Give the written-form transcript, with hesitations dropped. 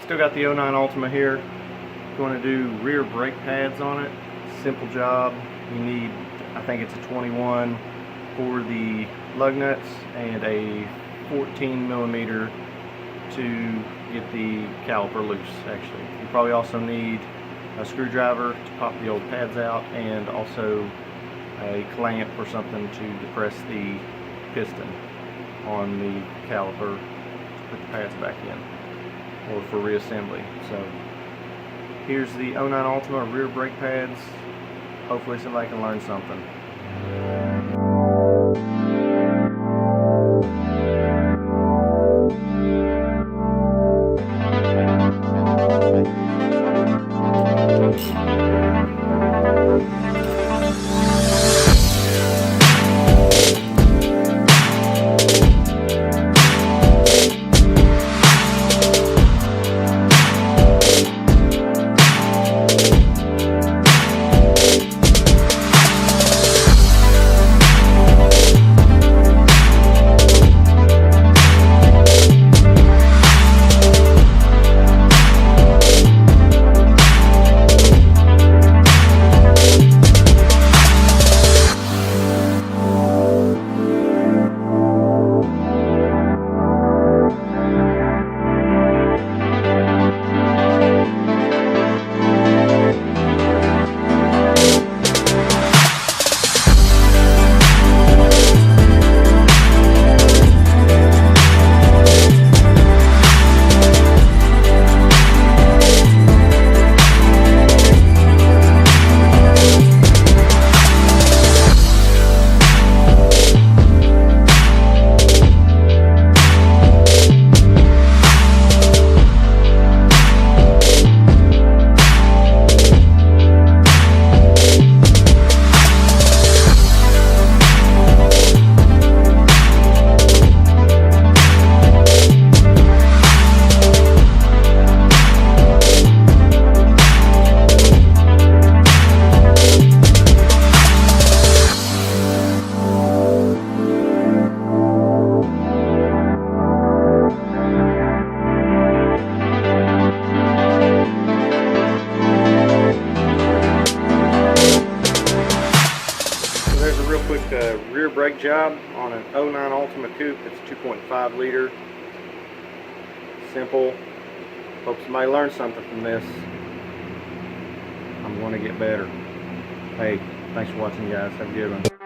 Still got the '09 Altima here. Going to do rear brake pads on it. Simple job. You need, I think it's a 21 for the lug nuts and a 14 millimeter to get the caliper loose. Actually, you probably also need a screwdriver to pop the old pads out, and also a clamp or something to depress the piston on the caliper to put the pads back in, or for reassembly. So here's the '09 Altima rear brake pads. Hopefully somebody can learn something. Rear brake job on an '09 Altima Coupe. It's 2.5 liter. Simple. Hope somebody learned something from this. I'm going to get better. Hey, thanks for watching, guys. Have a good one.